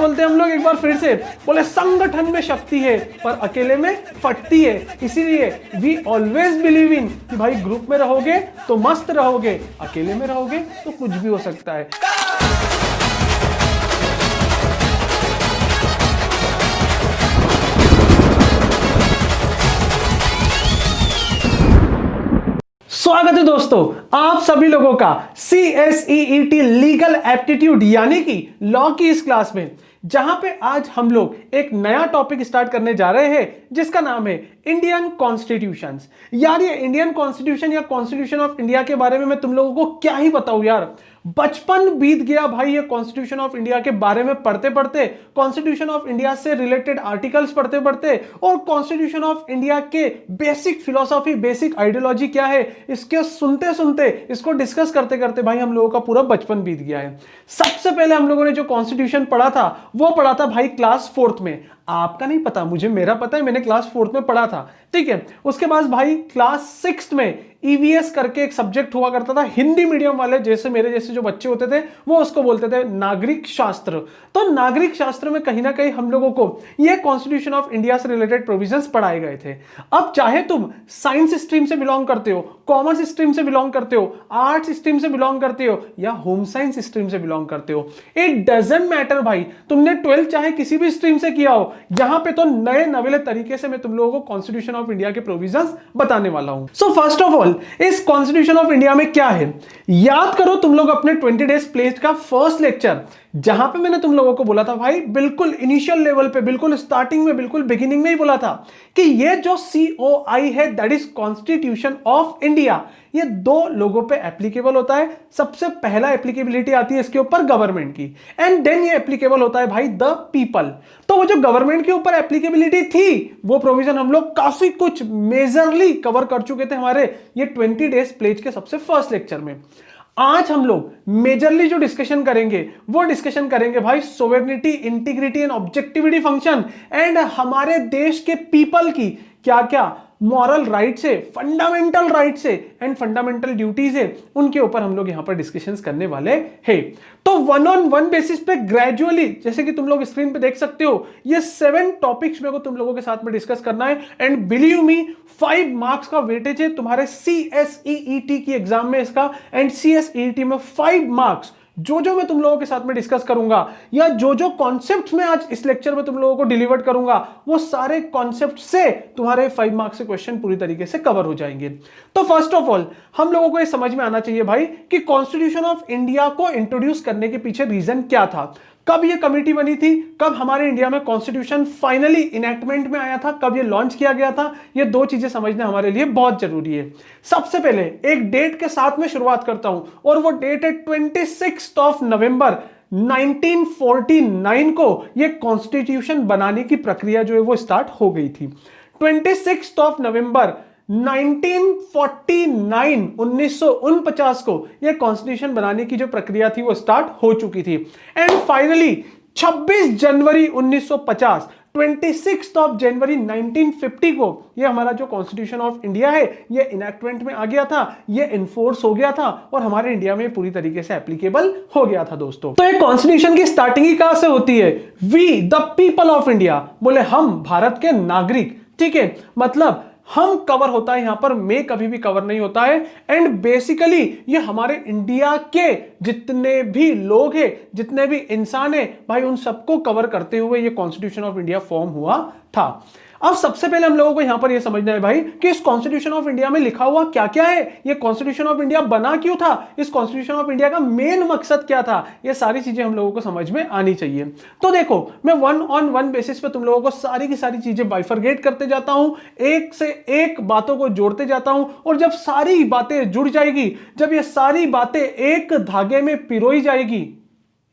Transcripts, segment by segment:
बोलते हैं हम लोग एक बार फिर से, बोले संगठन में शक्ति है पर अकेले में फटती है, इसीलिए वी ऑलवेज बिलीव इन कि भाई ग्रुप में रहोगे तो मस्त रहोगे, अकेले में रहोगे तो कुछ भी हो सकता है। स्वागत है दोस्तों आप सभी लोगों का CSEET लीगल एप्टीट्यूड यानी कि लॉ की इस क्लास में, जहां पे आज हम लोग एक नया टॉपिक स्टार्ट करने जा रहे हैं जिसका नाम है इंडियन कॉन्स्टिट्यूशन। यार ये इंडियन कॉन्स्टिट्यूशन या कॉन्स्टिट्यूशन ऑफ इंडिया के बारे में मैं तुम लोगों को क्या ही बताऊं यार, बचपन बीत गया भाई ये कॉन्स्टिट्यूशन ऑफ इंडिया के बारे में पढ़ते पढ़ते, कॉन्स्टिट्यूशन ऑफ इंडिया से रिलेटेड आर्टिकल्स पढ़ते पढ़ते और कॉन्स्टिट्यूशन ऑफ इंडिया के बेसिक फिलॉसफी, बेसिक आइडियोलॉजी क्या है इसके सुनते सुनते, इसको डिस्कस करते करते भाई हम लोगों का पूरा बचपन बीत गया है। सबसे पहले हम लोगों ने जो कॉन्स्टिट्यूशन पढ़ा था वो पढ़ा था भाई क्लास 4th में। आपका नहीं पता, मुझे मेरा पता है, मैंने क्लास 4th में पढ़ा था, ठीक है। उसके बाद भाई क्लास 6th में EVS करके एक सब्जेक्ट हुआ करता था, हिंदी मीडियम वाले जैसे मेरे जैसे जो बच्चे होते थे वो उसको बोलते थे नागरिक शास्त्र। तो नागरिक शास्त्र में कहीं ना कहीं हम लोगों को ये कॉन्स्टिट्यूशन ऑफ इंडिया से रिलेटेड प्रोविजंस पढ़ाए गए थे। अब चाहे तुम साइंस स्ट्रीम से बिलोंग करते हो, कॉमर्स स्ट्रीम से बिलोंग करते हो, आर्ट्स स्ट्रीम से बिलोंग करते हो या होम साइंस स्ट्रीम से बिलोंग करते हो, इट डजंट मैटर भाई, तुमने 12th चाहे किसी भी स्ट्रीम से किया हो, यहां पे तो नए नवेले तरीके से मैं तुम लोगों को कॉन्स्टिट्यूशन ऑफ इंडिया के प्रोविजंस बताने वाला हूं। सो फर्स्ट ऑफ ऑल इस कॉन्स्टिट्यूशन ऑफ इंडिया में क्या है, याद करो तुम लोग अपने 20 डेज प्लेस्ड का फर्स्ट लेक्चर, जहां पे मैंने तुम लोगों को बोला था भाई बिल्कुल इनिशियल लेवल पे, बिल्कुल स्टार्टिंग में, बिल्कुल बिगिनिंग में ही बोला था कि ये जो COI है that is constitution of India, ये दो लोगों पे एप्लीकेबल होता है। सबसे पहला एप्लीकेबिलिटी आती है इसके ऊपर गवर्नमेंट की, एंड देन ये एप्लीकेबल होता है भाई द पीपल। तो वो जो गवर्नमेंट के ऊपर एप्लीकेबिलिटी थी वो प्रोविजन हम लोग काफी कुछ मेजरली कवर कर चुके थे हमारे ये 20 डेज प्लेज के सबसे फर्स्ट लेक्चर में। आज हम लोग मेजरली जो डिस्कशन करेंगे वो डिस्कशन करेंगे भाई sovereignty, integrity and objectivity function and हमारे देश के पीपल की क्या क्या मॉरल राइट्स है, फंडामेंटल राइट्स है एंड फंडामेंटल ड्यूटीज है, उनके ऊपर हम लोग यहां पर डिस्कशंस करने वाले हैं। तो 1-on-1 बेसिस पे ग्रेजुअली, जैसे कि तुम लोग स्क्रीन पे देख सकते हो, ये 7 टॉपिक्स मेरे को तुम लोगों के साथ में डिस्कस करना है एंड बिलीव मी 5 मार्क्स का वेटेज है तुम्हारे CSEET की एग्जाम में इसका, एंड CSEET में 5 मार्क्स जो मैं तुम लोगों के साथ में डिस्कस करूंगा या जो कॉन्सेप्ट्स मैं आज इस लेक्चर में तुम लोगों को डिलीवर करूंगा वो सारे कॉन्सेप्ट से तुम्हारे 5 मार्क्स के क्वेश्चन पूरी तरीके से कवर हो जाएंगे। तो फर्स्ट ऑफ ऑल हम लोगों को ये समझ में आना चाहिए भाई कि कॉन्स्टिट्यूशन ऑफ इंडिया को इंट्रोड्यूस करने के पीछे रीजन क्या था, कब ये कमिटी बनी थी, कब हमारे इंडिया में कॉन्स्टिट्यूशन फाइनली इनैक्टमेंट में आया था, कब ये लॉन्च किया गया था, ये 2 चीजें समझना हमारे लिए बहुत जरूरी है। सबसे पहले एक डेट के साथ में शुरुआत करता हूं और वो डेट है 26 नवंबर 1949 को ये कॉन्स्टिट्यूशन बनाने की प्रक्रिया जो है वो स्टार्ट हो गई थी। 26 नवंबर 1949 को यह कॉन्स्टिट्यूशन बनाने की जो प्रक्रिया थी वो स्टार्ट हो चुकी थी एंड फाइनली 26 जनवरी 1950, 26 जनवरी 1950 को यह हमारा जो कॉन्स्टिट्यूशन ऑफ इंडिया है ये इनैक्टमेंट में आ गया था, ये इन्फोर्स हो गया था और हमारे इंडिया में पूरी तरीके से एप्लीकेबल हो गया था दोस्तों। तो ये कॉन्स्टिट्यूशन की स्टार्टिंग ही कहां से होती है, we the people of India, बोले हम भारत के नागरिक, ठीक है, मतलब हम कवर होता है यहां पर, मैं कभी भी कवर नहीं होता है एंड बेसिकली ये हमारे इंडिया के जितने भी लोग हैं, जितने भी इंसान हैं भाई, उन सबको कवर करते हुए ये कॉन्स्टिट्यूशन ऑफ इंडिया फॉर्म हुआ था। अब सबसे पहले हम लोगों को यहां पर यह समझना है भाई कि इस कॉन्स्टिट्यूशन ऑफ इंडिया में लिखा हुआ क्या क्या है, ये कॉन्स्टिट्यूशन ऑफ इंडिया बना क्यों था, इस कॉन्स्टिट्यूशन ऑफ इंडिया का मेन मकसद क्या था, ये सारी चीजें हम लोगों को समझ में आनी चाहिए। तो देखो मैं 1-on-1 बेसिस पे तुम लोगों को सारी की सारी चीजें बाइफरगेट करते जाता हूं, एक से एक बातों को जोड़ते जाता हूं और जब सारी बातें जुड़ जाएगी, जब ये सारी बातें एक धागे में पिरोई जाएगी,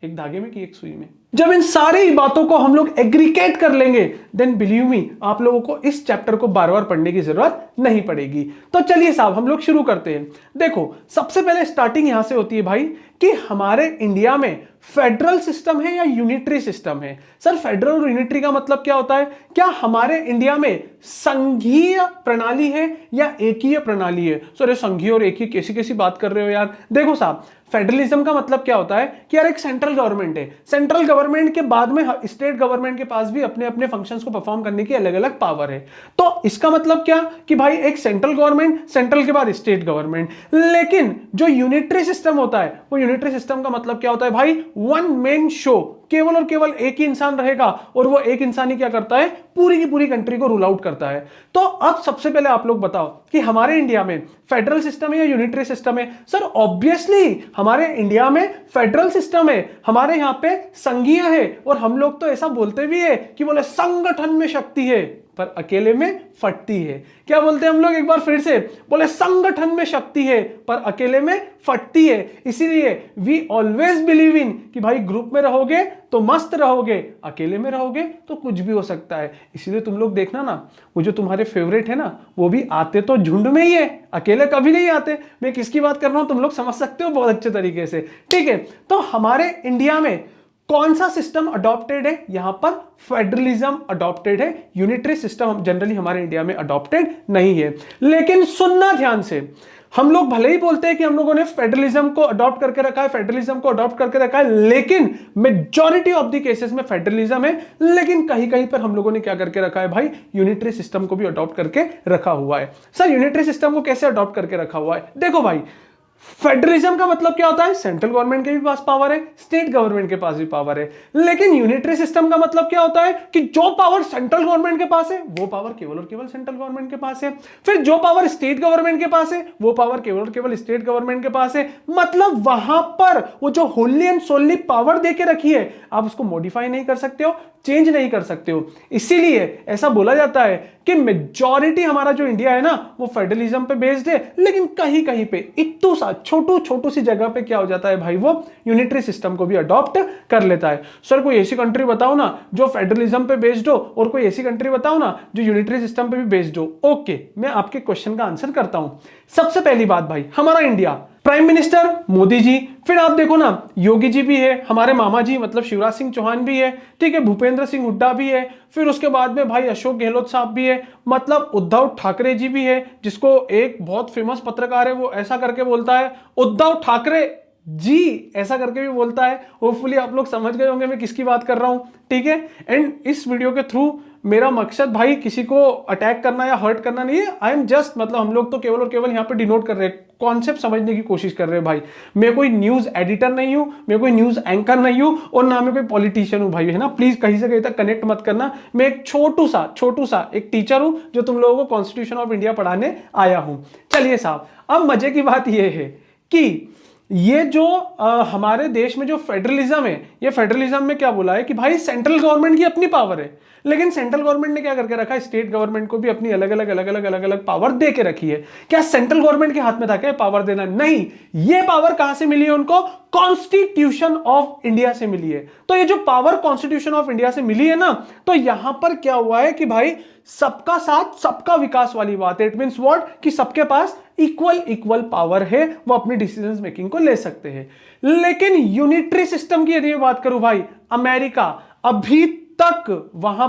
एक धागे में कि एक सुई में, जब इन सारी बातों को हम लोग एग्रीगेट कर लेंगे देन बिलीव मी आप लोगों को इस चैप्टर को बार बार पढ़ने की जरूरत नहीं पड़ेगी। तो चलिए साहब हम लोग शुरू करते हैं। देखो सबसे पहले स्टार्टिंग यहां से होती है भाई कि हमारे इंडिया में फेडरल सिस्टम है या यूनिटरी सिस्टम है। सर फेडरल और यूनिटरी का मतलब क्या होता है? क्या हमारे इंडिया में संघीय प्रणाली है या एकीय प्रणाली है? सर संघीय और एकीय कैसी कैसी बात कर रहे हो यार? देखो साहब, फेडरलिज्म का मतलब क्या होता है कि यार एक सेंट्रल गवर्नमेंट है, सेंट्रल गवर्नमेंट के बाद में स्टेट गवर्नमेंट के पास भी अपने अपने फंक्शंस को परफॉर्म करने की अलग अलग पावर है। तो इसका मतलब क्या कि भाई एक सेंट्रल गवर्नमेंट, सेंट्रल के बाद स्टेट गवर्नमेंट। लेकिन जो यूनिटरी सिस्टम होता है, वो यूनिटरी सिस्टम का मतलब क्या होता है भाई? वन मैन शो, केवल और केवल एक ही इंसान रहेगा और वो एक इंसान ही क्या करता है? पूरी की पूरी कंट्री को रूल आउट करता है। तो अब सबसे पहले आप लोग बताओ कि हमारे इंडिया में फेडरल सिस्टम है या यूनिटरी सिस्टम है? सर ऑब्वियसली हमारे इंडिया में फेडरल सिस्टम है, हमारे यहां पे संघीय है। और हम लोग तो ऐसा बोलते भी है कि बोले संगठन में शक्ति है पर अकेले में फटती है। क्या बोलते हैं हम लोग? एक बार फिर से बोले, संगठन में शक्ति है पर अकेले में फटती है। इसीलिए वी ऑलवेज बिलीव इन कि भाई ग्रुप में रहोगे तो मस्त रहोगे, अकेले में रहोगे तो कुछ भी हो सकता है। इसीलिए तुम लोग देखना ना, वो जो तुम्हारे फेवरेट है ना, वो भी आते तो झुंड में ही है, अकेले कभी नहीं आते। मैं किसकी बात कर रहा हूं तुम लोग समझ सकते हो बहुत अच्छे तरीके से, ठीक है। तो हमारे इंडिया में कौन सा सिस्टम अडॉप्टेड है? यहां पर फेडरलिज्म अडॉप्टेड है, यूनिटरी सिस्टम जनरली हमारे इंडिया में अडॉप्टेड नहीं है। लेकिन सुनना ध्यान से, हम लोग भले ही बोलते हैं कि हम लोगों ने फेडरलिज्म को अडॉप्ट करके रखा है, फेडरलिज्म को अडॉप्ट करके रखा है, लेकिन मेजॉरिटी ऑफ द केसेस में फेडरलिज्म है। लेकिन कहीं कहीं पर हम लोगों ने क्या करके रखा है भाई? यूनिटरी सिस्टम को भी अडॉप्ट करके रखा हुआ है। सर यूनिटरी सिस्टम को कैसे अडॉप्ट करके रखा हुआ है? देखो भाई, फेडरलिज्म का मतलब क्या होता है? सेंट्रल गवर्नमेंट के भी पास पावर है, स्टेट गवर्नमेंट के पास भी पावर है। लेकिन यूनिटरी सिस्टम का मतलब क्या होता है कि जो पावर सेंट्रल गवर्नमेंट के पास है वो पावर केवल और केवल सेंट्रल गवर्नमेंट के पास है, फिर जो पावर स्टेट गवर्नमेंट के पास है वो पावर केवल और केवल स्टेट गवर्नमेंट के पास है। मतलब वहां पर वो जो होली एंड सोली पावर देके रखी है, आप उसको मॉडिफाई नहीं कर सकते हो, चेंज नहीं कर सकते हो। इसीलिए ऐसा बोला जाता है कि मेजॉरिटी हमारा जो इंडिया है ना, वो फेडरलिज्म पे बेस्ड है। लेकिन कहीं कहीं पे इतू सा छोटू सी जगह पे क्या हो जाता है भाई? वो यूनिटरी सिस्टम को भी अडॉप्ट कर लेता है। सर कोई ऐसी कंट्री बताओ ना जो फेडरलिज्म पे बेस्ड हो, और कोई ऐसी कंट्री बताओ ना जो यूनिटरी सिस्टम पे भी बेस्ड हो। ओके, मैं आपके क्वेश्चन का आंसर करता हूं। सबसे पहली बात भाई, हमारा India, prime minister Modi ji, फिर आप देखो ना योगी जी भी है, हमारे मामा जी मतलब शिवराज सिंह चौहान भी है, ठीक है, भूपेंद्र सिंह हुड्डा भी है, फिर उसके बाद में भाई अशोक गहलोत साहब भी है, मतलब उद्धव ठाकरे जी भी है, जिसको एक बहुत फेमस पत्रकार है वो ऐसा करके बोलता है उद्धव ठाकरे जी, ऐसा करके भी बोलता है। होपफुली आप लोग समझ गए होंगे मैं किसकी बात कर रहा हूं, ठीक है। एंड इस वीडियो के थ्रू मेरा मकसद भाई किसी को अटैक करना या हर्ट करना नहीं है। आई एम जस्ट, मतलब हम लोग तो केवल और केवल यहाँ पे डिनोट कर रहे हैं, कॉन्सेप्ट समझने की कोशिश कर रहे हैं भाई। मैं कोई न्यूज एडिटर नहीं हूं, मैं कोई न्यूज एंकर नहीं हूं, और ना मैं कोई पॉलिटिशियन हूं भाई, है ना। प्लीज कहीं से कहीं तक कनेक्ट मत करना। मैं एक छोटू सा एक टीचर हूं जो तुम लोगों को कॉन्स्टिट्यूशन ऑफ इंडिया पढ़ाने आया हूं। चलिए साहब, अब मजे की बात यह है कि ये जो हमारे देश में जो फेडरलिज्म है, ये फेडरलिज्म में क्या बोला है कि भाई सेंट्रल गवर्नमेंट की अपनी पावर है, लेकिन सेंट्रल गवर्नमेंट ने क्या करके रखा है? स्टेट गवर्नमेंट को भी अपनी अलग अलग पावर दे के रखी है। क्या सेंट्रल गवर्नमेंट के हाथ में था क्या पावर देना? नहीं, ये पावर कहां से मिली है उनको? कॉन्स्टिट्यूशन ऑफ इंडिया से मिली है। तो ये जो पावर कॉन्स्टिट्यूशन ऑफ इंडिया से मिली है ना, तो यहां पर क्या हुआ है कि भाई सबका साथ सबका विकास वाली बात है। It means what? कि सबके पास इक्वल पावर है, वो अपनी डिसीजन मेकिंग को ले सकते हैं। लेकिन यूनिटरी सिस्टम की यदि मैं बात करूं भाई, अमेरिका अभी तक वहां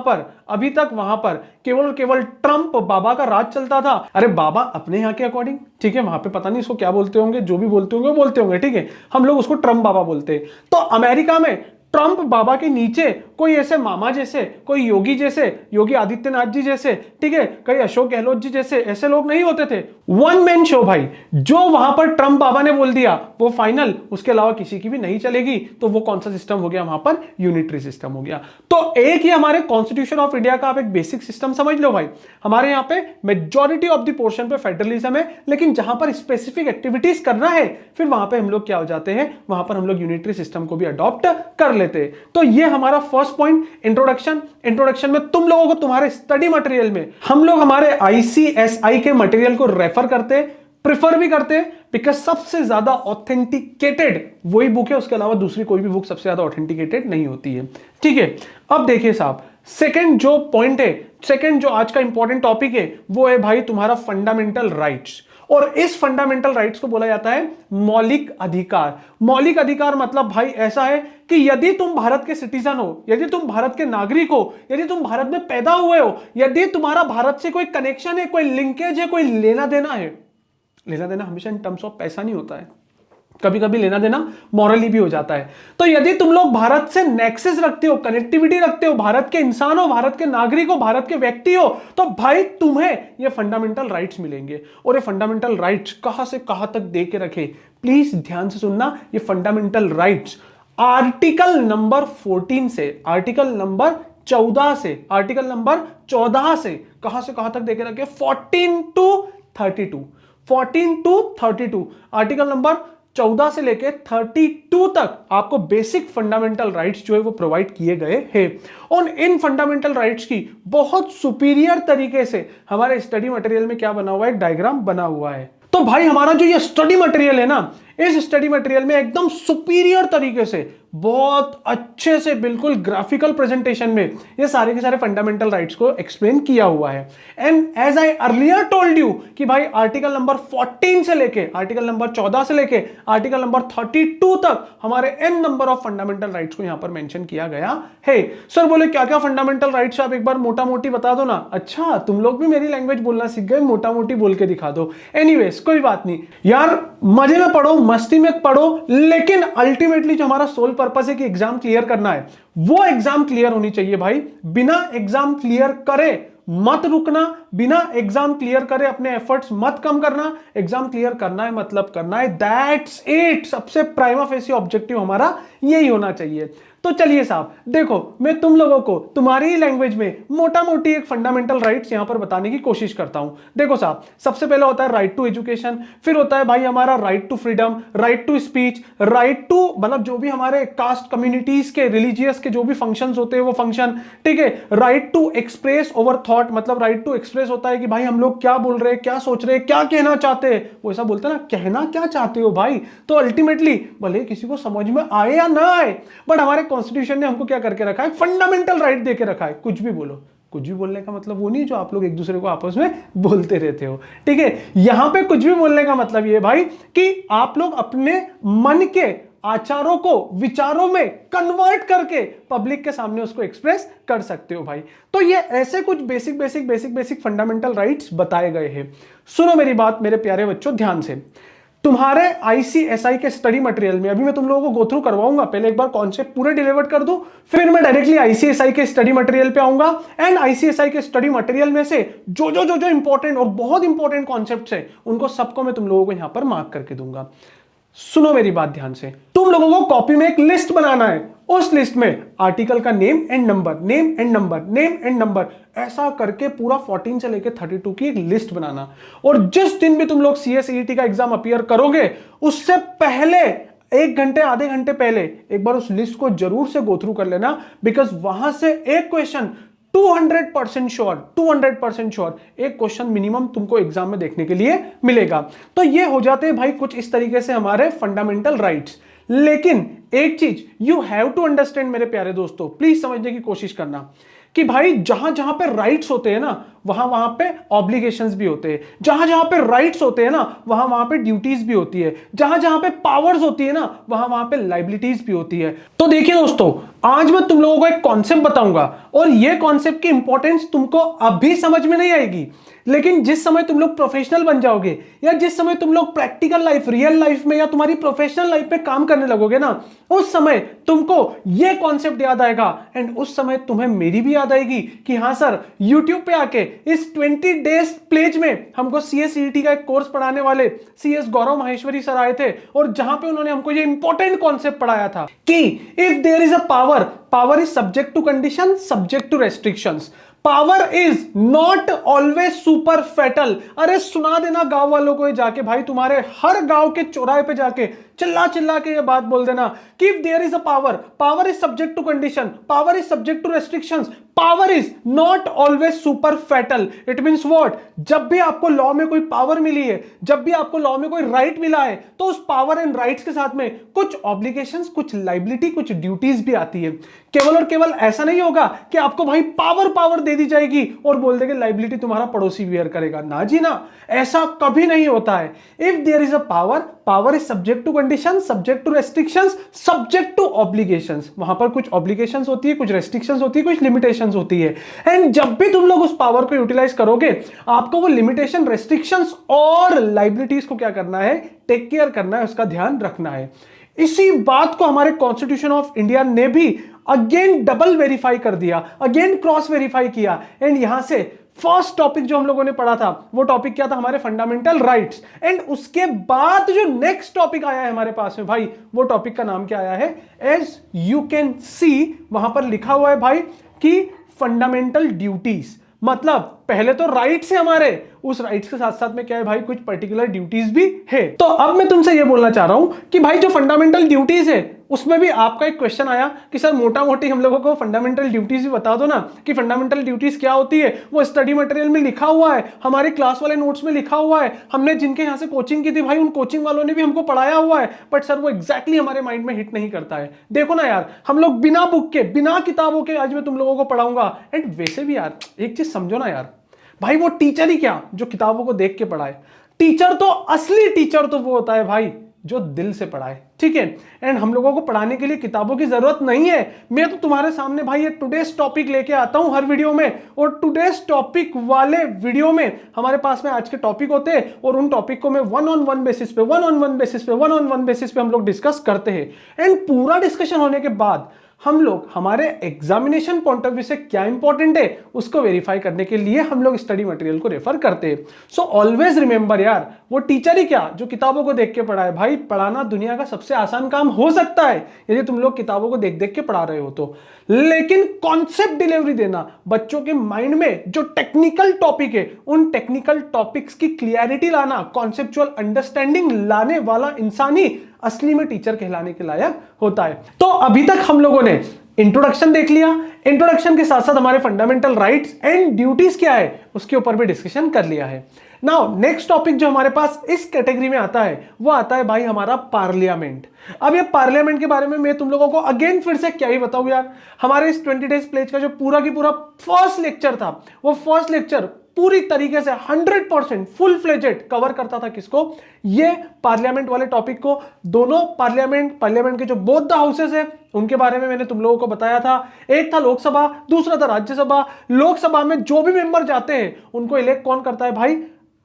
पर केवल और केवल ट्रंप बाबा का राज चलता था। अरे बाबा अपने यहां के अकॉर्डिंग, ठीक है, वहां पे पता नहीं इसको क्या बोलते होंगे, जो भी बोलते होंगे वो बोलते होंगे, ठीक है, हम लोग उसको ट्रंप बाबा बोलते हैं। तो अमेरिका में ट्रंप बाबा के नीचे कोई ऐसे मामा जैसे, कोई योगी जैसे, योगी आदित्यनाथ जी जैसे, ठीक है, कई अशोक गहलोत जी जैसे, ऐसे लोग नहीं होते थे। वन मैन शो भाई, जो वहां पर ट्रंप बाबा ने बोल दिया वो फाइनल, उसके अलावा किसी की भी नहीं चलेगी। तो वो कौन सा सिस्टम हो गया वहां पर? यूनिटरी सिस्टम हो गया। तो एक ही हमारे कॉन्स्टिट्यूशन ऑफ इंडिया का आप एक बेसिक सिस्टम समझ लो भाई। हमारे यहां पे मेजॉरिटी ऑफ द पोर्शन पे फेडरलिज्म है, लेकिन जहां पर स्पेसिफिक एक्टिविटीज करना है, फिर वहां पे हम लोग क्या हो जाते हैं? वहां पर हम लोग यूनिटरी सिस्टम को भी अडॉप्ट कर लेते। तो ये हमारा फर्स्ट पॉइंट, इंट्रोडक्शन में तुम लोगों को तुम्हारे स्टडी मटेरियल में हम लोग हमारे आईसीएसआई के मटेरियल को रेफर करते, प्रिफर भी करते, बिकॉज सबसे ज्यादा ऑथेंटिकेटेड वही बुक है, उसके अलावा दूसरी कोई भी बुक सबसे ज्यादा ऑथेंटिकेटेड नहीं होती है, ठीक है। अब देखिए साहब, सेकंड जो पॉइंट है, सेकंड जो आज का इंपॉर्टेंट टॉपिक है, वो है भाई तुम्हारा फंडामेंटल राइट्स। और इस फंडामेंटल राइट्स को बोला जाता है मौलिक अधिकार। मौलिक अधिकार मतलब भाई ऐसा है कि यदि तुम भारत के सिटीजन हो, यदि तुम भारत के नागरिक हो, यदि तुम भारत में पैदा हुए हो, यदि तुम्हारा भारत से कोई कनेक्शन है, कोई लिंकेज है, कोई लेना देना है, लेना देना हमेशा इन टर्म्स ऑफ पैसा नहीं होता है, कभी कभी लेना देना मॉरली भी हो जाता है। तो यदि तुम लोग भारत से नेक्सस रखते हो, कनेक्टिविटी रखते हो, भारत के इंसान हो, भारत के नागरिक हो, भारत के व्यक्ति हो, तो भाई तुम्हें ये फंडामेंटल राइट्स मिलेंगे। और ये फंडामेंटल राइट्स कहां से कहां तक दे के रखे, प्लीज ध्यान से सुनना। ये फंडामेंटल राइट्स आर्टिकल नंबर 14 से, आर्टिकल नंबर 14 से, आर्टिकल नंबर 14 से कहां तक दे के रखे, 14 टू 32, 14 टू 32, आर्टिकल नंबर 14 से लेके 32 तक आपको बेसिक फंडामेंटल राइट्स जो है वो प्रोवाइड किए गए हैं। और इन फंडामेंटल राइट्स की बहुत सुपीरियर तरीके से हमारे स्टडी मटेरियल में क्या बना हुआ है, एक डायग्राम बना हुआ है। तो भाई हमारा जो ये स्टडी मटेरियल है ना, इस स्टडी मटेरियल में एकदम सुपीरियर तरीके से, बहुत अच्छे से, बिल्कुल ग्राफिकल प्रेजेंटेशन में ये सारे के सारे फंडामेंटल राइट्स को एक्सप्लेन किया हुआ है। And as I earlier told you कि भाई आर्टिकल नंबर 14 से लेके, आर्टिकल नंबर 14 से लेके आर्टिकल नंबर 32 तक हमारे an number of fundamental rights को यहां पर मेंशन किया गया है। सर बोले क्या क्या फंडामेंटल राइट्स आप एक बार मोटा मोटी बता दो ना। अच्छा तुम लोग भी मेरी लैंग्वेज बोलना सीख गए, मोटा मोटी बोल के दिखा दो। एनीवेज कोई बात नहीं यार, मजे में पढ़ो, मस्ती में पढ़ो, लेकिन अल्टीमेटली जो हमारा सोल पर्पस है कि एग्जाम क्लियर करना है, वो एग्जाम क्लियर होनी चाहिए भाई। बिना एग्जाम क्लियर करे मत रुकना, बिना एग्जाम क्लियर करे अपने एफर्ट्स मत कम करना। एग्जाम क्लियर करना है मतलब करना है, दैट्स इट। सबसे प्राइमा फेसी ऑब्जेक्टिव हमारा यही होना चाहिए। तो चलिए साहब देखो, मैं तुम लोगों को तुम्हारी ही लैंग्वेज में मोटा मोटी एक फंडामेंटल राइट्स यहां पर बताने की कोशिश करता हूं। देखो साहब, सबसे पहले होता है राइट टू एजुकेशन, फिर होता है भाई हमारा right to freedom, right to speech, right to मतलब जो भी हमारे कास्ट कम्युनिटीज के, रिलीजियस के जो भी फंक्शंस होते हैं वो फंक्शन, ठीक है। Right to express over thought, मतलब राइट टू एक्सप्रेस होता है कि भाई हम लोग क्या बोल रहे हैं, क्या सोच रहे हैं, क्या कहना चाहते हैं। वो ऐसा बोलते हैं ना, कहना क्या चाहते हो भाई। तो अल्टीमेटली भले किसी को समझ में आए या ना आए, बट हमारे कॉन्स्टिट्यूशन ने हमको क्या करके रखा है, फंडामेंटल राइट देके रखा है। कुछ भी बोलो, कुछ भी बोलने का मतलब वो नहीं जो आप लोग एक दूसरे को आपस में बोलते रहते हो, ठीक है। यहां पे कुछ भी बोलने का मतलब ये भाई कि आप लोग अपने मन के आचारों को विचारों में कन्वर्ट करके पब्लिक के सामने उसको एक्सप्रेस कर सकते हो भाई। तो ये ऐसे कुछ बेसिक फंडामेंटल राइट्स बताए गए हैं। सुनो मेरी बात मेरे प्यारे बच्चों ध्यान से। तुम्हारे आईसीएसआई के स्टडी मटेरियल में अभी मैं तुम लोगों को गो थ्रू करवाऊंगा, पहले एक बार कॉन्सेप्ट पूरे डिलीवर कर दूं, फिर मैं डायरेक्टली आईसीएसआई के स्टडी मटेरियल पे आऊंगा। एंड आईसीएसआई के स्टडी मटेरियल में से जो इंपॉर्टेंट और बहुत इंपॉर्टेंट कॉन्सेप्ट्स है उनको सबको मैं तुम लोगों को यहां पर मार्क करके दूंगा। सुनो मेरी बात ध्यान से, तुम लोगों को कॉपी में एक लिस्ट बनाना है। उस लिस्ट में आर्टिकल का name and number, name and number, name and number, ऐसा करके पूरा 14 से लेकर 32 की एक लिस्ट बनाना। और जिस दिन भी तुम लोग सीएसईटी का एग्जाम अपीयर करोगे उससे पहले 1 घंटे आधे घंटे पहले एक बार उस लिस्ट को जरूर से गो थ्रू कर लेना, बिकॉज वहां से एक क्वेश्चन 200% श्योर एक क्वेश्चन मिनिमम तुमको एग्जाम में देखने के लिए मिलेगा। तो ये हो जाते हैं भाई कुछ इस तरीके से हमारे फंडामेंटल राइट्स। लेकिन एक चीज यू हैव टू अंडरस्टैंड मेरे प्यारे दोस्तों, प्लीज समझने की कोशिश करना कि भाई जहां जहां पे राइट्स होते हैं ना वहां वहां पे ऑब्लिगेशंस भी होते हैं, जहां जहां पे राइट्स होते हैं ना वहां वहां पे ड्यूटीज भी होती है, जहां जहां पे पावर्स होती है ना वहां वहां पे लाइबिलिटीज भी होती है। तो देखिए दोस्तों, आज मैं तुम लोगों को एक कॉन्सेप्ट बताऊंगा और ये कॉन्सेप्ट की इंपॉर्टेंस तुमको अभी समझ में नहीं आएगी, लेकिन जिस समय तुम लोग प्रोफेशनल बन जाओगे या जिस समय तुम लोग प्रैक्टिकल लाइफ, रियल लाइफ में या तुम्हारी प्रोफेशनल लाइफ में काम करने लगोगे ना, उस समय तुमको यह कॉन्सेप्ट याद आएगा। एंड उस समय तुम्हें मेरी भी याद आएगी कि हाँ सर, यूट्यूब पे आके इस 20 डेज प्लेज में हमको सीएसईटी का एक कोर्स पढ़ाने वाले सीएस गौरव माहेश्वरी सर आए थे और जहां पे उन्होंने हमको ये इंपॉर्टेंट कॉन्सेप्ट पढ़ाया था कि if there is a power is subject to condition, subject to restrictions, power is not always super fatal. अरे सुना देना गांव वालों को जाके, भाई तुम्हारे हर गांव के चौराहे पे जाके चिल्ला चिल्ला के ये बात बोल देना कि if there is a power is subject to condition, power is subject to restrictions, power is not always super fatal. It means what? जब भी आपको लॉ में कोई पावर मिली है, जब भी आपको लॉ में कोई राइट मिला है, तो उस पावर एंड राइट्स के साथ में कुछ ऑब्लिगेशंस, कुछ लाइबिलिटी, कुछ ड्यूटीज भी आती है। केवल और केवल ऐसा नहीं होगा कि आपको भाई पावर दे दी जाएगी और बोल देंगे लाइबिलिटी तुम्हारा पड़ोसी बियर करेगा। ना जी ना, ऐसा कभी नहीं होता है। If there is a power, power is subject to condition, subject to restrictions, subject to obligations. वहां पर कुछ ऑब्लिगेशंस होती है, कुछ रेस्ट्रिक्शंस होती है, कुछ लिमिटेशंस होती है। एंड जब भी तुम लोग उस पावर को यूटिलाइज करोगे, आपको वो लिमिटेशन, रेस्ट्रिक्शंस और लाइबिलिटीज को क्या करना है, टेक केयर करना है, उसका ध्यान रखना है। इसी बात को हमारे कॉन्स्टिट्यूशन ऑफ इंडिया ने भी अगेन डबल वेरीफाई कर दिया, अगेन क्रॉस वेरीफाई किया। एंड यहां से फर्स्ट टॉपिक जो हम लोगों ने पढ़ा था, वो टॉपिक क्या था, हमारे फंडामेंटल राइट्स। एंड उसके बाद जो नेक्स्ट टॉपिक आया है हमारे पास में भाई, वो टॉपिक का नाम क्या आया है, एज यू कैन सी वहां पर लिखा हुआ है भाई कि फंडामेंटल ड्यूटीज। मतलब पहले तो राइट्स है हमारे, उस राइट्स के साथ साथ में क्या है भाई, कुछ पर्टिकुलर ड्यूटीज भी है। तो अब मैं तुमसे ये बोलना चाह रहा हूं कि भाई जो फंडामेंटल ड्यूटीज है, उसमें भी आपका एक क्वेश्चन आया कि सर मोटा मोटी हम लोगों को फंडामेंटल ड्यूटीज भी बता दो ना, कि फंडामेंटल ड्यूटीज क्या होती है। वो स्टडी मटेरियल में लिखा हुआ है, हमारे क्लास वाले नोट्स में लिखा हुआ है, हमने जिनके यहाँ से कोचिंग की थी भाई, उन कोचिंग वालों ने भी हमको पढ़ाया हुआ है, बट सर वो एग्जैक्टली हमारे माइंड में हिट नहीं करता है। देखो ना यार, हम लोग बिना बुक के, बिना किताबों के आज मैं तुम लोगों को पढ़ाऊंगा। एंड वैसे भी यार एक चीज समझो ना यार, भाई वो टीचर ही क्या जो किताबों को देख के पढ़ाए, टीचर तो, असली टीचर तो वो होता है भाई जो दिल से पढ़ाए, ठीक है। एंड हम लोगों को पढ़ाने के लिए किताबों की जरूरत नहीं है। मैं तो तुम्हारे सामने भाई ये टुडेस टॉपिक लेके आता हूं हर वीडियो में, और टुडेस टॉपिक वाले वीडियो में हमारे पास में आज के टॉपिक होते हैं, और उन टॉपिक को मैं वन ऑन वन बेसिस पे हम लोग डिस्कस करते हैं। एंड पूरा डिस्कशन होने के बाद हम लोग हमारे एग्जामिनेशन पॉइंट ऑफ व्यू से क्या इंपॉर्टेंट है उसको वेरीफाई करने के लिए हम लोग स्टडी मटेरियल को रेफर करते हैं। सो ऑलवेज रिमेंबर यार, वो टीचर ही क्या जो किताबों को देख के पढ़ाए। भाई पढ़ाना दुनिया का सबसे आसान काम हो सकता है यदि तुम लोग किताबों को देख देख के पढ़ा रहे हो तो, लेकिन कॉन्सेप्ट डिलीवरी देना, बच्चों के माइंड में जो टेक्निकल टॉपिक है उन टेक्निकल टॉपिक्स की क्लियरिटी लाना, कॉन्सेप्चुअल अंडरस्टैंडिंग लाने वाला इंसान ही असली में टीचर कहलाने के लायक होता है। तो अभी तक हम लोगों ने इंट्रोडक्शन देख लिया, इंट्रोडक्शन के साथ साथ हमारे फंडामेंटल राइट्स एंड ड्यूटीज क्या है उसके ऊपर भी डिस्कशन कर लिया है। नाउ नेक्स्ट टॉपिक जो हमारे पास इस कैटेगरी में आता है वो आता है भाई हमारा पार्लियामेंट। अब ये पार्लियामेंट के बारे में मैं तुम लोगों को अगेन फिर से क्या ही बताऊं यार, हमारे इस 20 डेज प्लेज का जो पूरा की पूरा फर्स्ट लेक्चर था, वो फर्स्ट लेक्चर पूरी तरीके से 100% फुल फ्लेजेड कवर करता था किसको, ये पार्लियामेंट वाले टॉपिक को। दोनों पार्लियामेंट के जो बोथ द हाउसेस है उनके बारे में मैंने तुम लोगों को बताया था। एक था लोकसभा, दूसरा था राज्यसभा। लोकसभा में जो भी मेंबर जाते हैं उनको इलेक्ट कौन करता है भाई,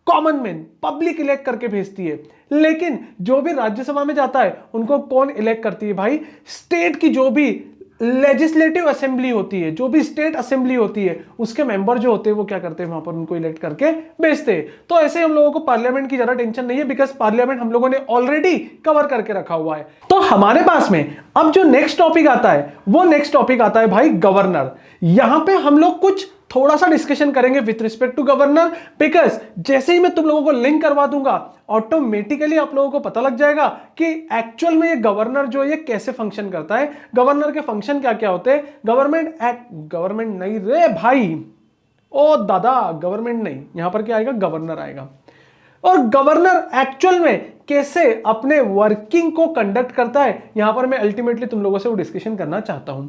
कॉमन मैन, पब्लिक इलेक्ट करके भेजती है। लेकिन जो भी राज्यसभा में जाता है उनको कौन इलेक्ट करती है भाई, स्टेट की जो भी लेजिस्लेटिव असेंबली होती है, जो भी स्टेट असेंबली होती है उसके मेंबर जो होते हैं वो क्या करते हैं, वहां पर उनको इलेक्ट करके भेजते हैं। तो ऐसे हम लोगों को पार्लियामेंट की ज्यादा टेंशन नहीं है, बिकॉज पार्लियामेंट हम लोगों ने ऑलरेडी कवर करके रखा हुआ है। तो हमारे पास में अब जो नेक्स्ट टॉपिक आता है वो नेक्स्ट टॉपिक आता है भाई गवर्नर। यहां पे हम लोग कुछ थोड़ा सा डिस्कशन करेंगे with respect to governor, because जैसे ही मैं तुम लोगों को लिंक करवा दूंगा ऑटोमेटिकली आप लोगों को पता लग जाएगा कि एक्चुअल में ये गवर्नर जो है ये कैसे फंक्शन करता है, गवर्नर के फंक्शन क्या क्या होते हैं। गवर्नमेंट नहीं रे भाई, ओ दादा गवर्नमेंट नहीं, यहां पर क्या आएगा, गवर्नर आएगा। और गवर्नर एक्चुअल में कैसे अपने वर्किंग को कंडक्ट करता है, यहां पर मैं अल्टीमेटली तुम लोगों से वो डिस्कशन करना चाहता हूं।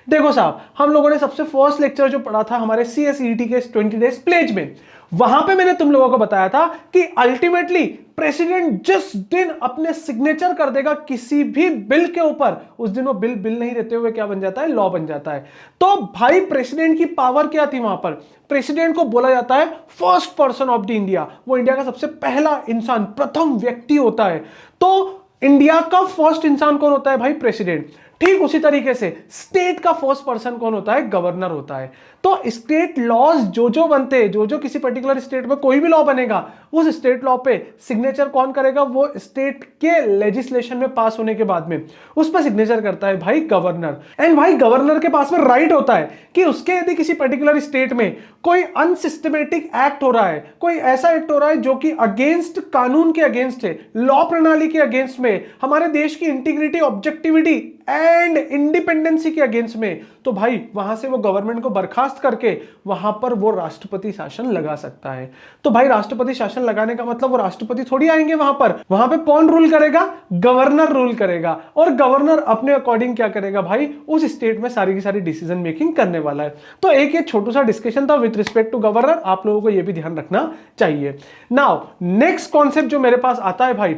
देखो साहब, हम लोगों ने सबसे फर्स्ट लेक्चर जो पढ़ा था हमारे CSET के 20 डेज प्लेज में, वहां पे मैंने तुम लोगों को बताया था कि अल्टीमेटली प्रेसिडेंट जिस दिन अपने सिग्नेचर कर देगा किसी भी बिल के ऊपर, उस दिन वो बिल नहीं रहते हुए क्या बन जाता है, लॉ बन जाता है। तो भाई प्रेसिडेंट की पावर क्या थी वहां पर, प्रेसिडेंट को बोला जाता है first person of the India, वो इंडिया का सबसे पहला इंसान, प्रथम व्यक्ति होता है। तो इंडिया का फर्स्ट इंसान कौन होता है भाई, प्रेसिडेंट। ठीक उसी तरीके से स्टेट का फर्स्ट पर्सन कौन होता है, गवर्नर होता है। तो स्टेट लॉज जो बनते हैं, जो किसी पर्टिकुलर स्टेट में कोई भी लॉ बनेगा, उस स्टेट लॉ पे सिग्नेचर कौन करेगा, वो स्टेट के लेजिस्लेशन में पास होने के बाद में उस पर सिग्नेचर करता है भाई गवर्नर। एंड भाई गवर्नर के पास में राइट होता है कि उसके यदि किसी पर्टिकुलर स्टेट में कोई अनसिस्टमेटिक एक्ट हो रहा है, कोई ऐसा एक्ट हो रहा है जो कि अगेंस्ट कानून के अगेंस्ट है, लॉ प्रणाली के अगेंस्ट में, हमारे देश की इंटीग्रिटी, ऑब्जेक्टिविटी एंड इंडिपेंडेंसी के अगेंस्ट में, तो भाई वहां से वो गवर्नमेंट को बर्खास्त करके वहां पर वो राष्ट्रपति शासन लगा सकता है। तो भाई राष्ट्रपति शासन लगाने का मतलब वो राष्ट्रपति थोड़ी आएंगे वहां पे कौन रूल करेगा? गवर्नर रूल करेगा, और गवर्नर अपने अकॉर्डिंग क्या करेगा भाई? उस स्टेट में सारी की सारी डिसीजन मेकिंग करने वाला है। तो एक ये छोटा सा डिस्कशन था विद रिस्पेक्ट टू गवर्नर, आप लोगों को ये भी ध्यान रखना चाहिए। नाउ नेक्स्ट कॉन्सेप्ट जो मेरे पास आता है भाई,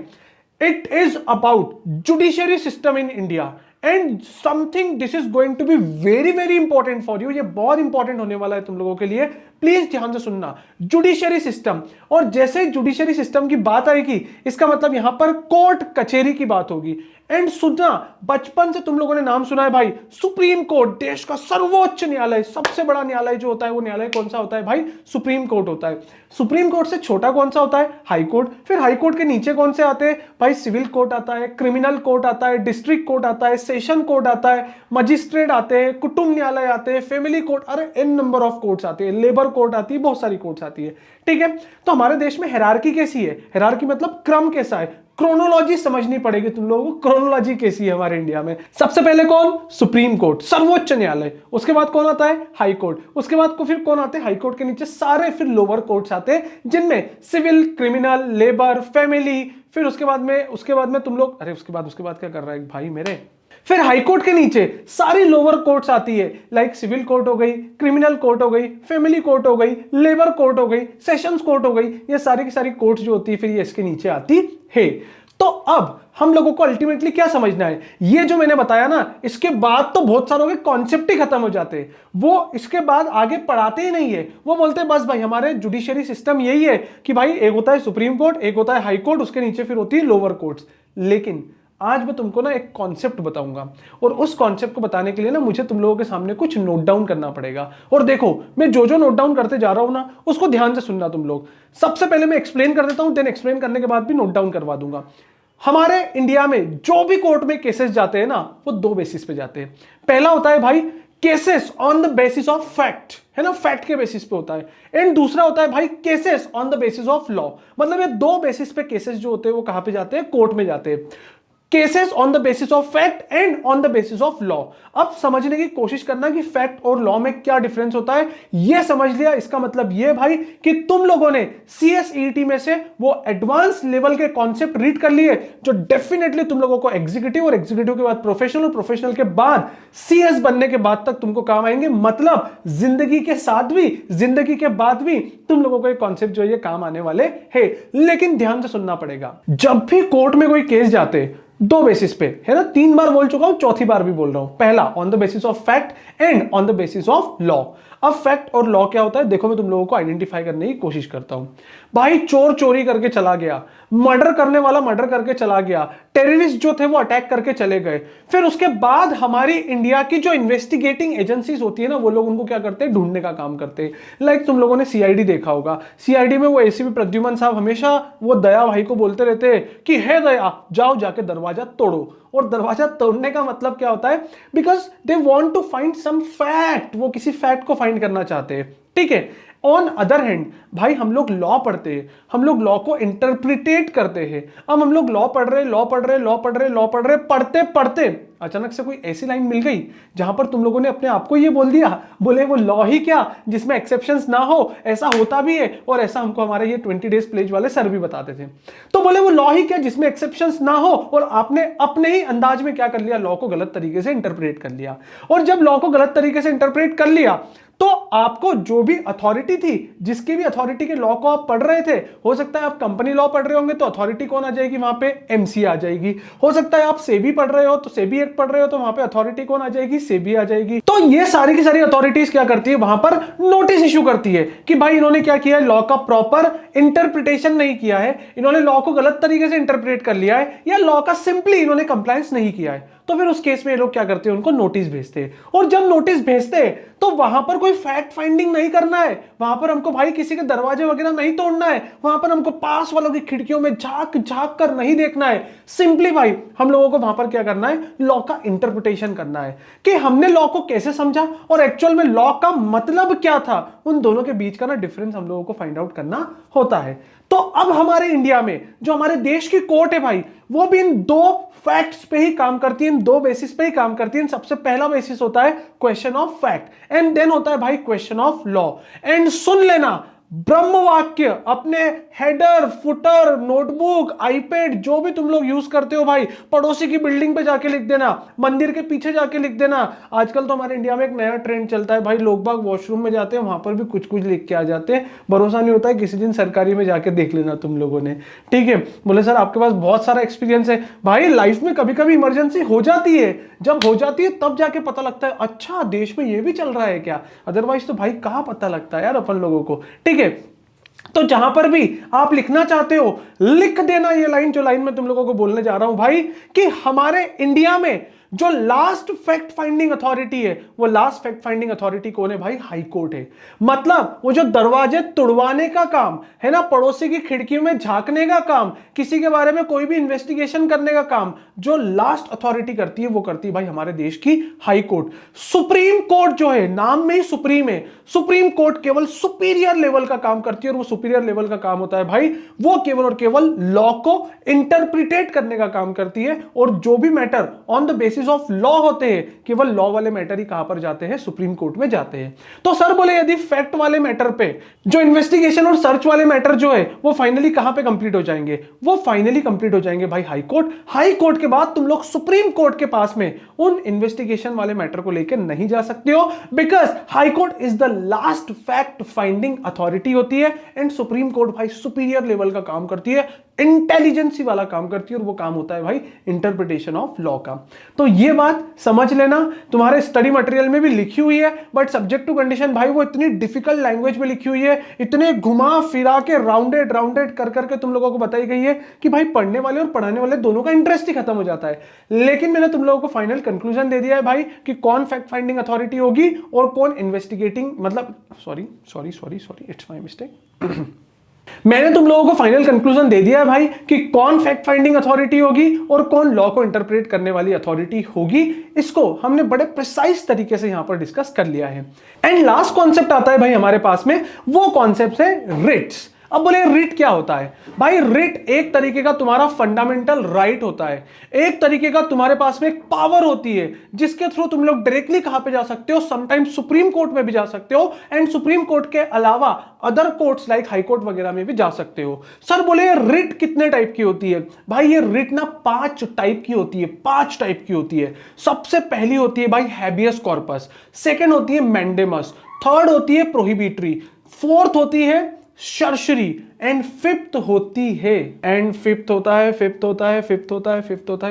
it is about judiciary system in India and something this is going to be very very important for you। ये बहुत इंपॉर्टेंट होने वाला है तुम लोगों के लिए, प्लीज ध्यान से सुनना। जुडिशरी सिस्टम, और जैसे जुडिशरी सिस्टम की बात आएगी इसका मतलब यहां पर कोर्ट कचहरी की बात होगी। एंड सुनना, बचपन से तुम लोगों ने नाम सुना है भाई, सुप्रीम कोर्ट, देश का सर्वोच्च न्यायालय, सबसे बड़ा न्यायालय जो होता है वो न्यायालय कौन सा होता है भाई? सुप्रीम कोर्ट होता है। सुप्रीम कोर्ट से छोटा कौन सा होता है? High court. फिर हाई कोर्ट के नीचे कौन से आते हैं भाई? सिविल कोर्ट आता है, क्रिमिनल कोर्ट आता है, डिस्ट्रिक्ट कोर्ट आता है, सेशन कोर्ट आता है, मजिस्ट्रेट आते हैं, कुटुंब न्यायालय आते हैं, फैमिली कोर्ट, अरे एन नंबर ऑफ कोर्ट्स आते हैं, लेबर कोर्ट आती है, बहुत सारी कोर्ट्स आती है। ठीक है, तो हमारे देश में हायरार्की कैसी है? हायरार्की मतलब क्रम कैसा है? क्रोनोलॉजी समझनी पड़ेगी तुम लोगों को, क्रोनोलॉजी कैसी है हमारे इंडिया में। सबसे पहले कौन? सुप्रीम कोर्ट, सर्वोच्च न्यायालय। उसके बाद कौन आता है? High court. उसके बाद को फिर कौन आते हैं? हाई कोर्ट के नीचे सारे फिर लोअर कोर्ट्स आते हैं, जिनमें सिविल, क्रिमिनल, लेबर, फैमिली। फिर उसके बाद में तुम लोग, अरे उसके बाद क्या कर रहा है भाई मेरे? फिर हाई कोर्ट के नीचे सारी लोअर कोर्ट्स आती है, लाइक सिविल कोर्ट हो गई, क्रिमिनल कोर्ट हो गई, फैमिली कोर्ट हो गई, लेबर कोर्ट हो गई, सेशंस कोर्ट हो गई। ये सारी की सारी कोर्ट्स जो होती है फिर ये इसके नीचे आती है। तो अब हम लोगों को अल्टीमेटली क्या समझना है? ये जो मैंने बताया ना, इसके बाद तो बहुत सारों के कॉन्सेप्ट ही खत्म हो जाते हैं। वो इसके बाद आगे पढ़ाते ही नहीं है। वो बोलते हैं बस भाई हमारे जुडिशरी सिस्टम यही है कि भाई एक होता है सुप्रीम कोर्ट, एक होता है हाई कोर्ट, उसके नीचे फिर होती है लोअर कोर्ट्स। लेकिन आज मैं तुमको ना एक कॉन्सेप्ट बताऊंगा, और उस कॉन्सेप्ट को बताने के लिए ना मुझे तुम लोगों के सामने कुछ नोट डाउन करना पड़ेगा। और देखो, मैं जो जो नोट डाउन करते जा रहा हूं ना, उसको ध्यान से सुनना तुम लोग। सबसे पहले मैं एक्सप्लेन कर देता हूं, देन एक्सप्लेन करने के बाद भी नोट डाउन करवा दूंगा। हमारे इंडिया में जो भी कोर्ट में केसेस जाते हैं ना, वो दो बेसिस पे जाते हैं। पहला होता है भाई cases on the basis of fact, है ना, फैक्ट के बेसिस पे होता है। एंड दूसरा होता है भाई cases on the basis of law. मतलब ये दो बेसिस पे केसेस जो होते हैं वो कहां पे जाते हैं? कोर्ट में जाते हैं। Cases on the basis of fact and on the basis of law. अब समझने की कोशिश करना कि फैक्ट और लॉ में क्या डिफरेंस होता है। यह समझ लिया, इसका मतलब यह भाई कि तुम लोगों ने CSET में से वो एडवांस लेवल के कॉन्सेप्ट रीड कर लिए, जो डेफिनेटली तुम लोगों को एग्जीक्यूटिव, और एग्जीक्यूटिव के बाद प्रोफेशनल, और प्रोफेशनल के बाद CS बनने के बाद तक तुमको काम आएंगे। मतलब जिंदगी के साथ भी, जिंदगी के बाद भी तुम लोगों को ये कॉन्सेप्ट जो है काम आने वाले हैं। लेकिन ध्यान से सुनना पड़ेगा, जब भी कोर्ट में कोई केस जाते दो बेसिस पे, है ना, 3 बार बोल चुका हूं, चौथी बार भी बोल रहा हूं। पहला on the basis of fact and on the basis of law. अब फैक्ट और लॉ क्या होता है देखो, मैं तुम लोगों को आइडेंटिफाई करने की कोशिश करता हूं। भाई चोर चोरी करके चला गया, मर्डर करने वाला मर्डर करके चला गया, टेररिस्ट जो थे वो अटैक करके चले गए। फिर उसके बाद हमारी इंडिया की जो इन्वेस्टिगेटिंग एजेंसीज होती है ना, वो लोग उनको क्या करते हैं? ढूंढने का काम करते हैं। लाइक तुम लोगों ने CID देखा होगा। CID में वो ACP प्रद्युमन साहब हमेशा वो दया भाई को बोलते रहते हैं कि हे दया, जाओ जाके दरवाजा तोड़ो। और दरवाजा तोड़ने का मतलब क्या होता है? Because they want to find some fact, वो किसी फैक्ट को फाइंड करना चाहते हैं। ठीक है, ऑन अदर हैंड भाई हम लोग लॉ पढ़ते हैं, हम लोग लॉ को इंटरप्रिटेट करते हैं। अब हम लोग लॉ पढ़ रहे, पढ़ते पढ़ते अचानक से कोई ऐसी लाइन मिल गई जहां पर तुम लोगों ने अपने आप को ये बोल दिया, बोले वो लॉ ही क्या जिसमें एक्सेप्शंस ना हो, ऐसा होता भी है। और ऐसा हमको हमारे ये 20 डेज प्लेज वाले सर भी बताते थे। तो बोले वो लॉ ही क्या जिसमें एक्सेप्शंस ना हो, और आपने अपने ही अंदाज में क्या कर लिया? लॉ को गलत तरीके से इंटरप्रेट कर लिया। और जब लॉ को गलत तरीके से इंटरप्रेट कर लिया, तो आपको जो भी अथॉरिटी थी, जिसकी भी अथॉरिटी के लॉ को आप पढ़ रहे थे, हो सकता है आप कंपनी लॉ पढ़ रहे होंगे तो अथॉरिटी कौन आ जाएगी? वहां पे MC आ जाएगी। हो सकता है आप सेबी पढ़ रहे हो तो सेबी एक्ट पढ़ रहे हो तो वहां पे अथॉरिटी कौन आ जाएगी? सेबी आ जाएगी। तो ये सारी की सारी अथॉरिटीज क्या करती है? वहां पर नोटिस इशू करती है कि भाई इन्होंने क्या किया है? लॉ का प्रॉपर इंटरप्रिटेशन नहीं किया है, इन्होंने लॉ को गलत तरीके से इंटरप्रेट कर लिया है, या लॉ का सिंपली इन्होंने कंप्लायंस नहीं किया है। तो फिर उस केस में ये लोग क्या करते हैं? उनको नोटिस भेजते हैं। और जब नोटिस भेजते हैं तो वहां पर कोई फैक्ट फाइंडिंग नहीं करना है, वहां पर हमको भाई किसी के दरवाजे वगैरह नहीं तोड़ना है, वहां पर हमको पास वालों की खिड़कियों में झांक झांक कर नहीं देखना है। सिंपली भाई हम लोगों को वहां पर क्या करना है? लॉ लॉ का इंटरप्रिटेशन करना है कि हमने लॉ को कैसे समझा और एक्चुअल में लॉ का मतलब क्या था। उन दोनों के बीच का ना डिफरेंस हम लोगों को फाइंड आउट करना होता है। तो अब हमारे इंडिया में जो हमारे देश की कोर्ट है भाई, वो भी इन दो फैक्ट्स पे ही काम करती है, इन दो बेसिस पे ही काम करती है। सबसे पहला बेसिस होता है question of fact and then होता है भाई क्वेश्चन ऑफ लॉ। एंड सुन लेना, ब्रह्म वाक्य अपने हेडर, फुटर, नोटबुक, आईपैड जो भी तुम लोग यूज करते हो भाई, पड़ोसी की बिल्डिंग पे जाके लिख देना, मंदिर के पीछे जाके लिख देना। आजकल तो हमारे इंडिया में एक नया ट्रेंड चलता है भाई, लोग बाग वॉशरूम में जाते हैं, वहां पर भी कुछ कुछ लिख के आ जाते हैं। भरोसा नहीं होता है, किसी दिन सरकारी में जाके देख लेना तुम लोगों ने, ठीक है। बोले सर आपके पास बहुत सारा एक्सपीरियंस है। भाई लाइफ में कभी कभी इमरजेंसी हो जाती है, जब हो जाती है तब जाके पता लगता है अच्छा देश में ये भी चल रहा है क्या, अदरवाइज तो भाई कहां पता लगता है यार अपन लोगों को, ठीक है। तो जहां पर भी आप लिखना चाहते हो लिख देना ये लाइन, जो लाइन मैं तुम लोगों को बोलने जा रहा हूं भाई, कि हमारे इंडिया में जो लास्ट फैक्ट फाइंडिंग अथॉरिटी है, वो लास्ट फैक्ट फाइंडिंग अथॉरिटी कौन है भाई, हाई कोर्ट है। मतलब वो जो दरवाजे तुड़वाने का काम है ना, पड़ोसी की खिड़की में झांकने का काम, किसी के बारे में कोई भी इन्वेस्टिगेशन करने का काम, जो लास्ट अथॉरिटी करती है वो करती है भाई हमारे देश की हाई कोर्ट। सुप्रीम कोर्ट जो है, नाम में ही सुप्रीम है, सुप्रीम कोर्ट केवल सुपीरियर लेवल का काम करती है, और वो सुपीरियर लेवल का काम होता है भाई, वो केवल और केवल लॉ को इंटरप्रिटेट करने का काम करती है। और जो भी matter on the basis of law होते हैं, केवल लॉ वाले मैटर ही कहां पर जाते हैं, सुप्रीम कोर्ट में जाते हैं। तो सर बोले यदि फैक्ट वाले मैटर पे जो इन्वेस्टिगेशन और सर्च वाले मैटर जो है वो फाइनली कहां पे कंप्लीट हो जाएंगे, वो फाइनली कंप्लीट हो जाएंगे भाई हाई कोर्ट। हाई कोर्ट के बाद तुम लोग सुप्रीम कोर्ट के पास में उन इन्वेस्टिगेशन वाले मैटर को लेकर नहीं जा सकते हो, because high court is the last fact finding authority होती है, एंड सुप्रीम कोर्ट भाई सुपीरियर लेवल का काम करती है, इंटेलिजेंसी वाला काम करती है, और वो काम होता है भाई इंटरप्रिटेशन ऑफ लॉ का। तो ये बात समझ लेना, तुम्हारे स्टडी मटेरियल में भी लिखी हुई है, बट सब्जेक्ट टू कंडीशन भाई वो इतनी डिफिकल्ट लैंग्वेज में लिखी हुई है, इतने घुमा फिरा के राउंडेड राउंडेड कर करके तुम लोगों को बताई गई है कि भाई पढ़ने वाले और पढ़ाने वाले दोनों का इंटरेस्ट ही खत्म हो जाता है। लेकिन मैंने तुम लोगों को फाइनल कंक्लूजन दे दिया है भाई कि कौन फैक्ट फाइंडिंग अथॉरिटी होगी और कौन इन्वेस्टिगेटिंग, मतलब सॉरी इट्स माय मिस्टेक मैंने तुम लोगों को फाइनल कंक्लूजन दे दिया है भाई कि कौन फैक्ट फाइंडिंग अथॉरिटी होगी और कौन लॉ को इंटरप्रेट करने वाली अथॉरिटी होगी। इसको हमने बड़े प्रिसाइज तरीके से यहां पर डिस्कस कर लिया है। एंड लास्ट कॉन्सेप्ट आता है भाई हमारे पास में, वो कॉन्सेप्ट है रिट्स। अब बोले रिट क्या होता है भाई, रिट एक तरीके का तुम्हारा फंडामेंटल राइट होता है, एक तरीके का तुम्हारे पास में एक पावर होती है जिसके थ्रू तुम लोग डायरेक्टली कहां पे जा सकते हो, समटाइम्स सुप्रीम कोर्ट में भी जा सकते हो, एंड सुप्रीम कोर्ट के अलावा other courts like high court वगैरह में भी जा सकते हो। सर बोले रिट कितने टाइप की होती है भाई, ये रिट ना 5 टाइप की होती है, 5 टाइप की होती है। सबसे पहली होती है भाई हैबियस कॉर्पस, सेकेंड होती है मैंडेमस, थर्ड होती है प्रोहिबिटरी, फोर्थ होती है शर्शरी, एंड फिफ्थ होती है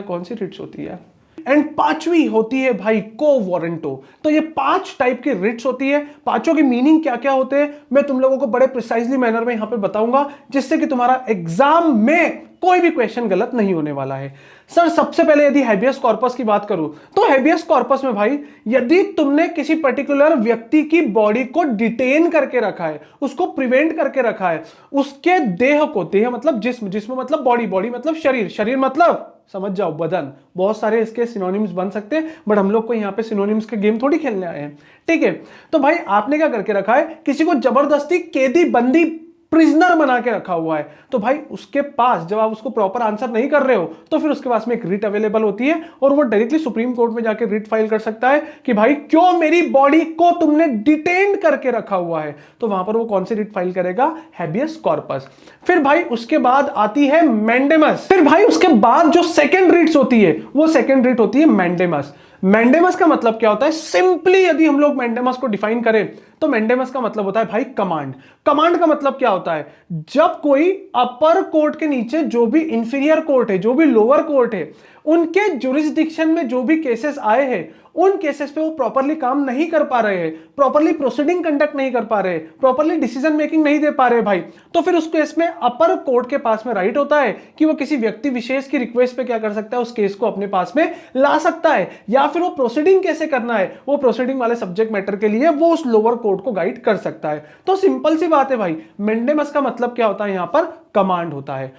कौन सी रिट्स होती है, एंड पांचवी होती है भाई को वारंटो। तो ये 5 टाइप की रिट्स होती है। पांचों के मीनिंग क्या क्या होते हैं मैं तुम लोगों को बड़े प्रिसाइजली मैनर में यहां पे बताऊंगा, जिससे कि तुम्हारा एग्जाम में कोई भी क्वेश्चन गलत नहीं होने वाला है। सर सबसे पहले यदि हैबियस कॉर्पस की बात करूं तो हैबियस कॉर्पस में भाई यदि तुमने किसी पर्टिकुलर व्यक्ति की बॉडी को डिटेन करके रखा है, उसको प्रिवेंट करके रखा है, उसके देह को, देह मतलब जिस्म, जिस्म मतलब बॉडी, बॉडी मतलब शरीर, शरीर मतलब समझ जाओ बदन, बहुत सारे इसके सिनोनिम्स बन सकते हैं, बट हम लोग को यहां पे सिनोनिम्स के गेम थोड़ी खेलने आए हैं, ठीक है। तो भाई आपने क्या करके रखा है, किसी को जबरदस्ती कैदी बंदी प्रिजनर बना के रखा हुआ है, तो भाई उसके पास जब आप उसको प्रॉपर आंसर नहीं कर रहे हो तो फिर उसके पास में एक रिट अवेलेबल होती है, और वो डायरेक्टली सुप्रीम कोर्ट में जाके रिट फाइल कर सकता है कि भाई क्यों मेरी बॉडी को तुमने डिटेन करके रखा हुआ है। तो वहां पर वो कौन सी रिट फाइल करेगा, हैबियस कॉर्पस। फिर भाई उसके बाद आती है मैंडेमस। फिर भाई उसके बाद जो सेकेंड रिट्स होती है वो सेकेंड रिट होती है मैंडेमस। मैंडेमस का मतलब क्या होता है, सिंपली यदि हम लोग मैंडेमस को डिफाइन करें तो मैंडेमस का मतलब होता है भाई कमांड। कमांड का मतलब क्या होता है, जब कोई अपर कोर्ट के नीचे जो भी इंफीरियर कोर्ट है, जो भी लोअर कोर्ट है, उनके जुरिस्डिक्शन में जो भी केसेस आए हैं उन केसेस पे वो प्रॉपरली काम नहीं कर पा रहे हैं, प्रॉपरली प्रोसीडिंग कंडक्ट नहीं कर पा रहे, प्रॉपरली डिसीजन मेकिंग नहीं दे पा रहे भाई, तो फिर उस केस में अपर कोर्ट के पास में राइट होता है कि वो किसी व्यक्ति विशेष की रिक्वेस्ट पे क्या कर सकता है, उस केस को अपने पास में ला सकता है, या फिर वो प्रोसीडिंग कैसे करना है वो प्रोसीडिंग वाले सब्जेक्ट मैटर के लिए वो उस लोअर कोर्ट को गाइड कर सकता है। तो सिंपल सी बात है भाई, मैंडेमस का मतलब क्या होता है, यहां पर कमांड होता है।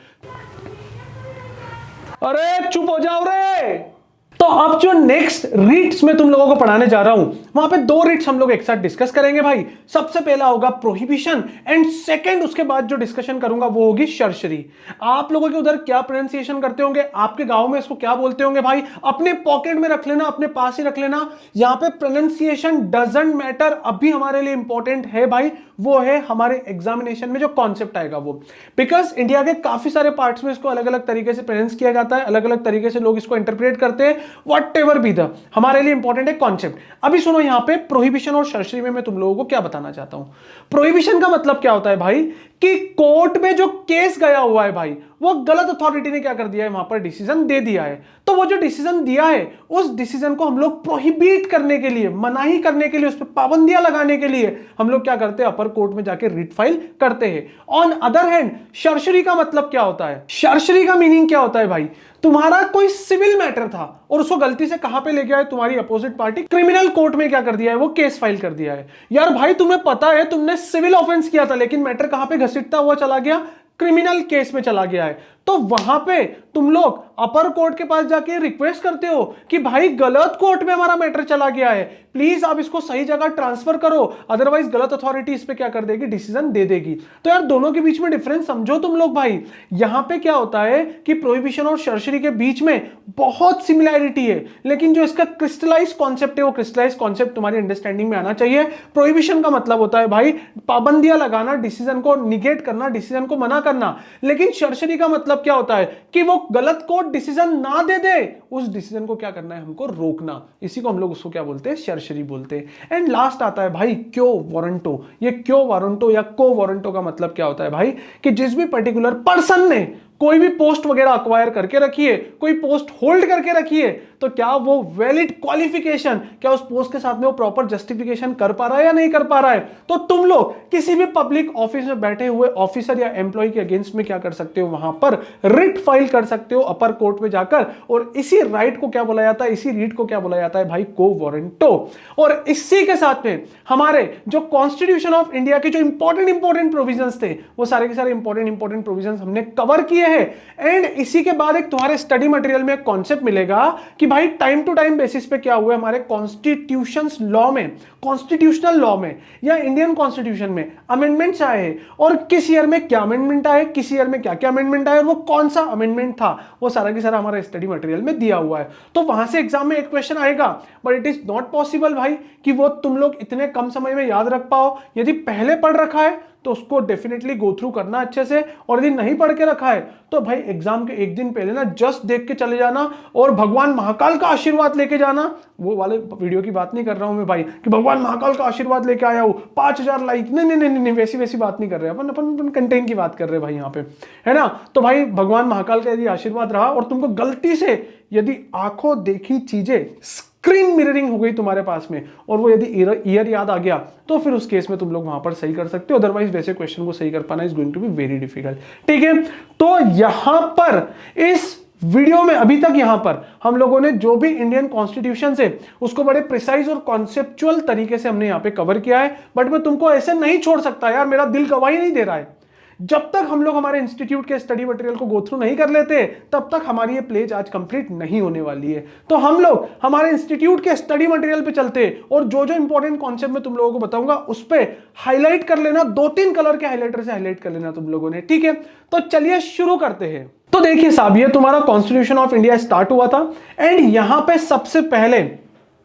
अरे चुप हो जाओ रे। तो अब जो नेक्स्ट रीट्स में तुम लोगों को पढ़ाने जा रहा हूं, वहां पे दो रीट्स हम लोग एक साथ डिस्कस करेंगे भाई। सबसे पहला होगा प्रोहिबिशन एंड सेकंड उसके बाद जो डिस्कशन करूंगा वो होगी शर्शरी। आप लोगों के उधर क्या प्रोनाउंसिएशन करते होंगे, आपके गांव में इसको क्या बोलते होंगे भाई, अपने पॉकेट में रख लेना, अपने पास ही रख लेना। यहां पे प्रोनाउंसिएशन डजंट मैटर, अभी हमारे लिए इंपॉर्टेंट है भाई वो है हमारे एग्जामिनेशन में जो कॉन्सेप्ट आएगा वो। बिकॉज इंडिया के काफी सारे पार्ट्स में इसको अलग अलग तरीके से प्रोनाउंस किया जाता है, अलग अलग तरीके से लोग इसको इंटरप्रेट करते हैं। व्हाटएवर बी द, हमारे लिए इंपॉर्टेंट है कॉन्सेप्ट। अभी सुनो यहां पे प्रोहिबिशन और शर्शरी में मैं तुम लोगों को क्या बताना चाहता हूं। प्रोहिबिशन का मतलब क्या होता है भाई कि कोर्ट में जो केस गया हुआ है भाई, वो गलत अथॉरिटी ने क्या कर दिया है, वहां पर डिसीजन दे दिया है। तो वो जो डिसीजन दिया है उस डिसीजन को हम लोग प्रोहिबिट करने के लिए, मनाही करने के लिए, उस पर पाबंदियां लगाने के लिए हम लोग क्या करते हैं, अपर कोर्ट में जाके रिट फाइल करते हैं। ऑन अदर हैंड शर्शरी का मतलब क्या होता है, शर्शरी का मीनिंग क्या होता है भाई, तुम्हारा कोई सिविल मैटर था और उसको गलती से कहां पे ले गया है तुम्हारी अपोजिट पार्टी, क्रिमिनल कोर्ट में क्या कर दिया है, वो केस फाइल कर दिया है। यार भाई तुम्हें पता है तुमने सिविल ऑफेंस किया था, लेकिन मैटर कहां पे घसीटता हुआ चला गया, क्रिमिनल केस में चला गया है। तो वहां पे तुम लोग अपर कोर्ट के पास जाके रिक्वेस्ट करते हो कि भाई गलत कोर्ट में हमारा मैटर चला गया है, प्लीज आप इसको सही जगह ट्रांसफर करो, अदरवाइज गलत अथॉरिटी इस पे क्या कर देगी, डिसीजन दे देगी। तो यार दोनों के बीच में डिफरेंस समझो तुम लोग भाई। यहां पे क्या होता है कि प्रोहिबिशन और शर्शरी के बीच में बहुत सिमिलैरिटी है, लेकिन जो इसका क्रिस्टलाइज कॉन्सेप्ट है वो क्रिस्टलाइज कॉन्सेप्ट तुम्हारी अंडरस्टैंडिंग में आना चाहिए। प्रोहिबिशन का मतलब होता है भाई पाबंदियां लगाना, डिसीजन को निगेट करना, डिसीजन को मना करना। लेकिन शर्शरी का मतलब क्या होता है कि वो गलत कोर्ट डिसीजन ना दे दे, उस डिसीजन को क्या करना है, हमको रोकना। इसी को हम लोग उसको क्या बोलते हैं, शर्शरी बोलते हैं। एंड लास्ट आता है भाई क्यो वारंटो। ये क्यो वारंटो या को वारंटो का मतलब क्या होता है भाई कि जिस भी पर्टिकुलर पर्सन ने कोई भी पोस्ट वगैरह अक्वायर करके रखी है, कोई पोस्ट होल्ड करके रखी है, तो क्या वो वैलिड क्वालिफिकेशन, क्या उस पोस्ट के साथ में वो प्रॉपर जस्टिफिकेशन कर पा रहा है या नहीं कर पा रहा है। तो तुम लोग किसी भी पब्लिक ऑफिस में बैठे हुए ऑफिसर या एम्प्लॉय के अगेंस्ट में क्या कर सकते हो, वहां पर रिट फाइल कर सकते हो अपर कोर्ट में जाकर। और इसी राइट को क्या बोला जाता है, इसी रीट को क्या बोला जाता है भाई, को वारंटो। और इसी के साथ में हमारे जो कॉन्स्टिट्यूशन ऑफ इंडिया के जो इंपॉर्टेंट प्रोविजंस थे, वो सारे के सारे इंपॉर्टेंट प्रोविजंस हमने कवर किए हैं। एंड इसी के बाद एक तुम्हारे स्टडी मटेरियल में कॉन्सेप्ट मिलेगा कि भाई टाइम टू टाइम बेसिस पे क्या हुआ हमारे कॉन्स्टिट्यूशंस लॉ में, कॉन्स्टिट्यूशनल लॉ में या इंडियन कॉन्स्टिट्यूशन में अमेंडमेंट्स आए हैं, और किस ईयर में क्या अमेंडमेंट आए, किस ईयर में क्या क्या अमेंडमेंट आए, और वो कौन सा अमेंडमेंट था, वो सारा की सारा हमारे स्टडी मटेरियल में दिया हुआ है। तो वहां से एग्जाम में एक क्वेश्चन आएगा, but it is not possible भाई कि वो तुम लोग इतने कम समय में याद रख पाओ। यदि पहले पढ़ रखा है तो उसको डेफिनेटली गो थ्रू करना अच्छे से, और यदि नहीं पढ़ के रखा है तो भाई एग्जाम के एक दिन पहले ना जस्ट देख के चले जाना और भगवान महाकाल का आशीर्वाद लेके जाना। वो वाले वीडियो की बात नहीं कर रहा हूं मैं भाई कि भगवान महाकाल का आशीर्वाद लेके आया हूं 5000 लाइक, नहीं, वैसी बात नहीं कर रहे अपन कंटेंट की बात कर रहे हैं भाई यहाँ पे, है ना। तो भाई भगवान महाकाल का यदि आशीर्वाद रहा और तुमको गलती से यदि आंखों देखी चीजें स्क्रीन मिररिंग हो गई तुम्हारे पास में, और वो यदि ईयर याद आ गया, तो फिर उस केस में तुम लोग वहां पर सही कर सकते हो। अदरवाइज वैसे क्वेश्चन को सही कर पाना is going to be very difficult. ठीक है, तो यहां पर इस वीडियो में अभी तक यहां पर हम लोगों ने जो भी इंडियन कॉन्स्टिट्यूशन से उसको बड़े प्रिसाइज और कॉन्सेप्चुअल तरीके से हमने यहां पे कवर किया है। बट मैं तुमको ऐसे नहीं छोड़ सकता यार, मेरा दिल गवाही नहीं दे रहा है। जब तक हम लोग हमारे इंस्टीट्यूट के स्टडी मटेरियल को गो थ्रू नहीं कर लेते, तब तक हमारी ये प्लेज आज कंप्लीट नहीं होने वाली है। तो हम लोग हमारे इंस्टीट्यूट के स्टडी मटेरियल पे चलते, और जो जो इंपॉर्टेंट कॉन्सेप्ट मैं तुम लोगों को बताऊंगा उस पे हाईलाइट कर लेना, 2-3 कलर के हाईलाइटर से हाईलाइट कर लेना तुम लोगों ने। ठीक है, तो चलिए शुरू करते हैं। तो देखिए साहब, ये तुम्हारा कॉन्स्टिट्यूशन ऑफ इंडिया स्टार्ट हुआ था, एंड यहां पे सबसे पहले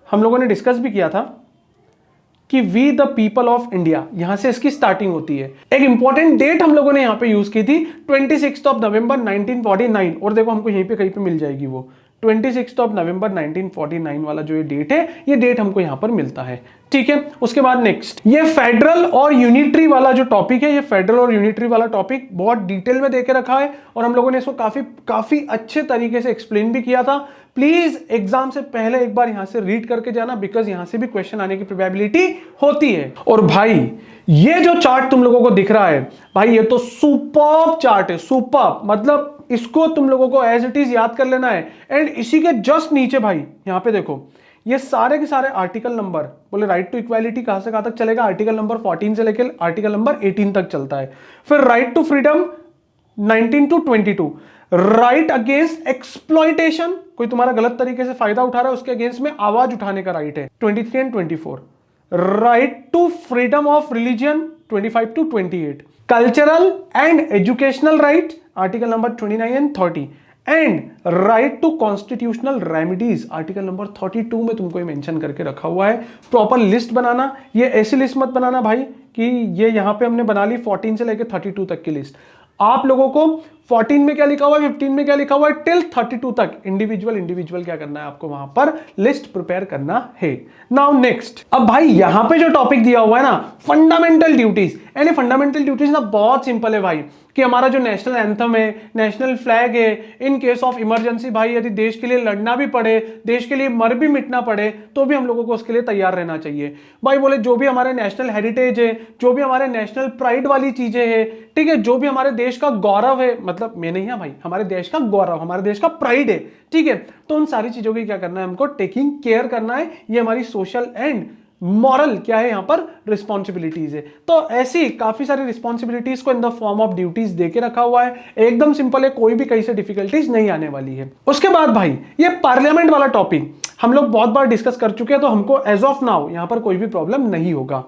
हम लोगों ने डिस्कस भी किया था कि we the people of India, यहां से इसकी स्टार्टिंग होती है। एक इंपॉर्टेंट डेट हम लोगों ने यहां पे यूज की थी 26 नवंबर 1949, और देखो हमको यहीं पे कहीं पे मिल जाएगी वो 26 नवंबर 1949 वाला जो ये डेट है, ये डेट हमको यहां पर मिलता है। ठीक है, उसके बाद नेक्स्ट ये फेडरल और यूनिटरी वाला जो टॉपिक है, ये फेडरल और यूनिटरी वाला टॉपिक बहुत डिटेल में देके रखा है, और हम लोगों ने इसको काफी अच्छे तरीके से एक्सप्लेन भी किया था। प्लीज एग्जाम से पहले एक बार यहां से रीड करके जाना, बिकॉज यहां से भी क्वेश्चन आने की प्रोबेबिलिटी होती है। और भाई ये जो चार्ट तुम लोगों को दिख रहा है भाई, ये तो सुपर्ब चार्ट है, सुपर्ब, मतलब इसको तुम लोगों को एज इट इज याद कर लेना है। एंड इसी के जस्ट नीचे भाई यहां पे देखो, ये सारे के सारे आर्टिकल नंबर, बोले राइट टू इक्वालिटी कहां से कहां तक चलेगा, आर्टिकल नंबर 14 से लेकर आर्टिकल नंबर 18 तक चलता है। फिर right to freedom 19 to 22, right against exploitation, कोई तुम्हारा गलत तरीके से फायदा उठा रहा है उसके अगेंस्ट में आवाज उठाने का राइट है 23 and 24। Right to freedom of religion 25 to 28। Cultural and educational right article number 29 and 30। And right to constitutional remedies article number 32 में तुमको ये मेंशन करके रखा हुआ है। प्रॉपर लिस्ट बनाना, ये ऐसी लिस्ट मत बनाना भाई कि ये यहां पे हमने बना ली 14 से लेकर 32 तक की लिस्ट। आप लोगों को 14 में क्या लिखा हुआ है, 15 में क्या लिखा हुआ है, टिल 32 तक इंडिविजुअल क्या करना है, आपको वहां पर लिस्ट प्रिपेयर करना है। नाउ नेक्स्ट, अब भाई यहां पे जो टॉपिक दिया हुआ है ना, फंडामेंटल ड्यूटीज, यानी फंडामेंटल ड्यूटीज ना बहुत सिंपल है भाई, कि हमारा जो नेशनल एंथम है, नेशनल फ्लैग है, इन केस ऑफ इमरजेंसी भाई यदि देश के लिए लड़ना भी पड़े, देश के लिए मर भी मिटना पड़े, तो भी हम लोगों को उसके लिए तैयार रहना चाहिए भाई। बोले जो भी हमारे नेशनल हेरिटेज है, जो भी हमारे नेशनल प्राइड वाली चीजें हैं, ठीक है, जो भी हमारे देश का गौरव है, मतलब मैं नहीं है भाई, हमारे देश का गौरव, हमारे देश का प्राइड है, ठीक है, तो उन सारी चीजों की क्या करना है, हमको टेकिंग केयर करना है। ये हमारी सोशल एंड मॉरल क्या है, यहां पर रिस्पॉन्सिबिलिटीज है। तो ऐसी काफी सारी रिस्पॉन्सिबिलिटीज को in the form of duties देके रखा हुआ है, एकदम सिंपल है, कोई भी कहीं से डिफिकल्टीज नहीं आने वाली है। उसके बाद भाई ये पार्लियामेंट वाला टॉपिक हम लोग बहुत बार डिस्कस कर चुके हैं, तो हमको एज ऑफ नाउ यहां पर कोई भी प्रॉब्लम नहीं होगा।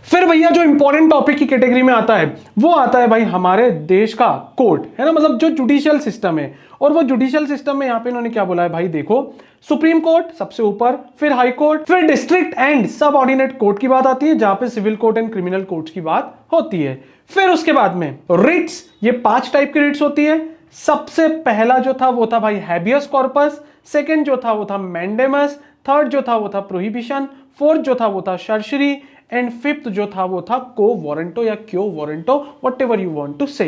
फिर भैया जो इंपॉर्टेंट टॉपिक की कैटेगरी में आता है वो आता है भाई हमारे देश का कोर्ट, है ना, मतलब जो जुडिशियल सिस्टम है। और वो जुडिशियल सिस्टम में यहां पे इन्होंने क्या बोला है भाई, देखो सुप्रीम कोर्ट सबसे ऊपर, फिर हाई कोर्ट, फिर district and subordinate court की बात आती है, जहां पे civil court and criminal court की बात होती है। फिर उसके बाद में रिट्स, ये 5 टाइप की रिट्स होती है। सबसे पहला जो था वो था भाई हैबियस कॉर्पस, सेकेंड जो था वो था मैंडेमस, थर्ड जो था वो था प्रोहिबिशन, फोर्थ जो था वो था सर्शरी, एंड फिफ्थ जो था वो था को वारंटो या quo warranto, whatever you want to say.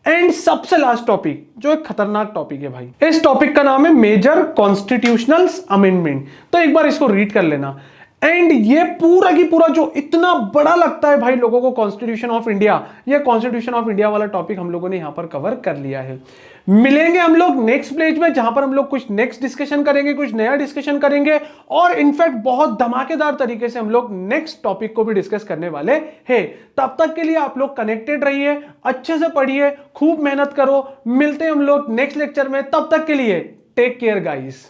And सबसे लास्ट टॉपिक जो एक खतरनाक टॉपिक है भाई, इस टॉपिक का नाम है मेजर कॉन्स्टिट्यूशनल अमेंडमेंट। तो एक बार इसको रीड कर लेना। एंड ये पूरा की पूरा जो इतना बड़ा लगता है भाई लोगों को कॉन्स्टिट्यूशन ऑफ इंडिया, ये कॉन्स्टिट्यूशन ऑफ इंडिया वाला टॉपिक हम लोगों ने यहां पर कवर कर लिया है। मिलेंगे हम लोग नेक्स्ट पेज में, जहां पर हम लोग कुछ नेक्स्ट डिस्कशन करेंगे, कुछ नया डिस्कशन करेंगे, और इनफैक्ट बहुत धमाकेदार तरीके से हम लोग नेक्स्ट टॉपिक को भी डिस्कस करने वाले हैं। तब तक के लिए आप लोग कनेक्टेड रहिए, अच्छे से पढ़िए, खूब मेहनत करो। मिलते हैं हम लोग नेक्स्ट लेक्चर में, तब तक के लिए टेक केयर गाइस।